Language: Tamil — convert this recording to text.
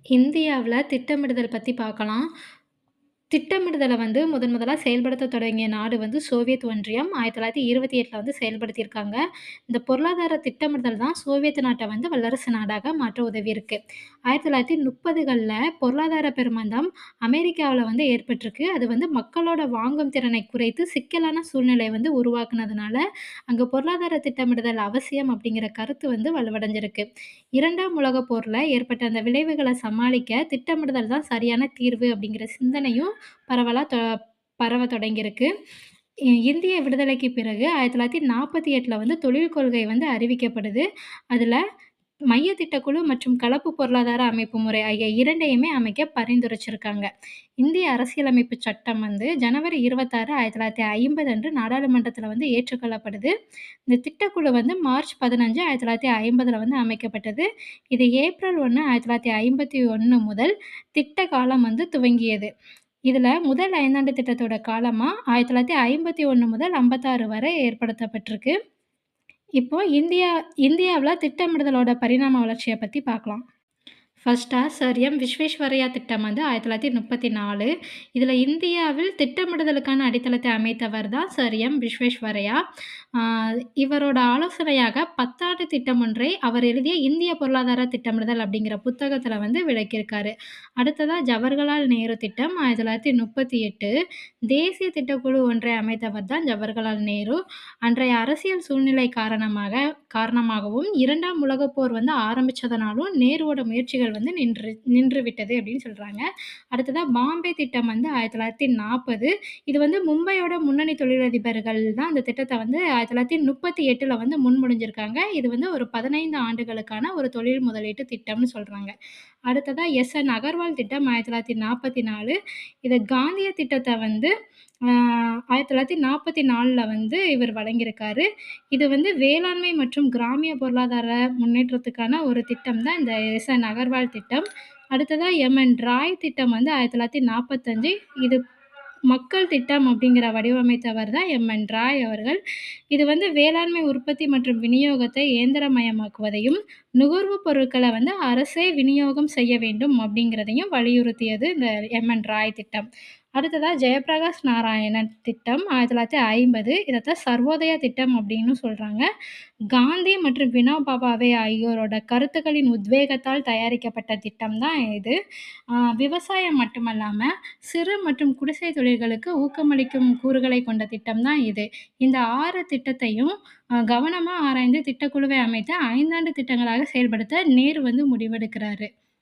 இந்தியாவுல திட்டமிடுதல் பத்தி பார்க்கலாம். திட்டமிடுதல வந்து முதன் முதலா செயல்படுத்த தொடங்கிய நாடு வந்து சோவியத் ஒன்றியம். 1928ல வந்து செயல்படுத்தியிருக்காங்க. இந்த பொருளாதார திட்டமிடுதல் தான் சோவியத் நாட்ட வந்து வல்லரசு நாடாக மாற்ற உதவியிருக்கு. 1930கள்ல பொருளாதார பெருமந்தம் அமெரிக்காவுல வந்து ஏற்பட்டிருக்கு. அது வந்து மக்களோட வாங்கும் திறனை குறைத்து சிக்கலான சூழ்நிலைய வந்து உருவாக்குனதுனால, அங்க பொருளாதார திட்டமிடுதல் அவசியம் அப்படிங்கிற கருத்து வந்து வலுவடைஞ்சிருக்கு. 2ஆம் உலகப் போர்ல ஏற்பட்ட அந்த விளைவுகள சமாளிக்க திட்டமிடுதல் தான் சரியான தீர்வு அப்படிங்கிற சிந்தனையும் பரவலா தொ பரவத் தொடங்கியிருக்கு. இந்திய விடுதலைக்கு பிறகு 1948ல வந்து தொழில் கொள்கை வந்து அறிவிக்கப்படுது. அதுல மைய திட்டக்குழு மற்றும் கலப்பு பொருளாதார அமைப்பு முறை ஆகிய 2யுமே அமைக்க பரிந்துரைச்சிருக்காங்க. இந்திய அரசியலமைப்பு சட்டம் வந்து ஜனவரி 26, 1950 அன்று நாடாளுமன்றத்தில வந்து ஏற்றுக்கொள்ளப்படுது. இந்த திட்டக்குழு வந்து மார்ச் 15, 1950ல வந்து அமைக்கப்பட்டது. இது ஏப்ரல் 1, 1951 முதல் திட்ட காலம் வந்து துவங்கியது. இதுல முதல் 5 ஆண்டு திட்டத்தோட காலமா 1951 முதல் 56 வரை ஏற்படுத்தப்பட்டிருக்கு. இப்போ இந்தியாவுல திட்டமிடுதலோட பரிணாம வளர்ச்சிய பத்தி பார்க்கலாம். ஃபர்ஸ்ட்டா சர் எம். விஸ்வேஸ்வரய்யா திட்டம் வந்து 1934. இதுல இந்தியாவில் திட்டமிடுதலுக்கான அடித்தளத்தை அமைத்தவர் தான் சர் எம். விஸ்வேஸ்வரய்யா. ஆ இவரோட ஆலோசனையாக 10 ஆண்டு திட்டம் ஒன்றை அவர் எழுதிய இந்திய பொருளாதார திட்டமிடுதல் அப்படிங்கிற புத்தகத்துல வந்து விளக்கியிருக்காரு. அடுத்ததா ஜவஹர்லால் நேரு திட்டம் 1938. தேசிய திட்டக்குழு ஒன்றை அமைத்தவர் தான் ஜவஹர்லால் நேரு. அன்றைய அரசியல் சூழ்நிலை காரணமாகவும் 2ஆம் உலகப் போர் வந்து ஆரம்பிச்சதனாலும் நேருவோட முயற்சிகள் வந்து நின்றுவிட்டது அப்படின்னு சொல்றாங்க. அடுத்ததா பாம்பே திட்டம் வந்து 1940. இது வந்து மும்பையோட முன்னணி தொழிலதிபர்கள் தான் இந்த திட்டத்த வந்து 1938ல வந்து முன்மொழிஞ்சிருக்காங்க. இது வந்து ஒரு 15 ஆண்டுகளுக்கான ஒரு தொழில் முதலீட்டு திட்டம்னு சொல்றாங்க. அடுத்ததா எஸ்.என். அகர்வால் திட்டம் 1944. இது காந்திய திட்டத்த வந்து 1944ல வந்து இவர் வழங்கியிருக்காரு. இது வந்து வேளாண்மை மற்றும் கிராமிய பொருளாதார முன்னேற்றத்துக்கான ஒரு திட்டம் தான் இந்த எஸ்.என். அகர்வால் திட்டம். அடுத்ததா எம்.என். ராய் திட்டம் வந்து 1945. இது மக்கள் திட்டம் அப்படிங்கிற வடிவமைத்தவர் தான் எம்.என். ராய் அவர்கள். இது வந்து வேளாண்மை உற்பத்தி மற்றும் விநியோகத்தை இயந்திரமயமாக்குவதையும், நுகர்வுப் பொருட்கள வந்து அரசே விநியோகம் செய்ய வேண்டும் அப்படிங்கிறதையும் வலியுறுத்தியது இந்த எம்.என். ராய் திட்டம். அடுத்ததா ஜெயப்பிரகாஷ் நாராயணன் திட்டம் 1950. இதத்தான் சர்வோதயா திட்டம் அப்படின்னு சொல்றாங்க. காந்தி மற்றும் வினோபா பாவே ஆகியோரோட கருத்துக்களின் உத்வேகத்தால் தயாரிக்கப்பட்ட திட்டம் தான் இது. விவசாயம் மட்டுமல்லாம, சிறு மற்றும் குடிசை தொழில்களுக்கு ஊக்கமளிக்கும் கூறுகளை கொண்ட திட்டம் தான் இது. இந்த 6 திட்டத்தையும் கவனமா ஆராய்ந்து திட்டக்குழுவை அமைத்து 5 ஆண்டு திட்டங்களாக செயல்படுத்த நேரு வந்து முடிவெடுக்கிறாரு.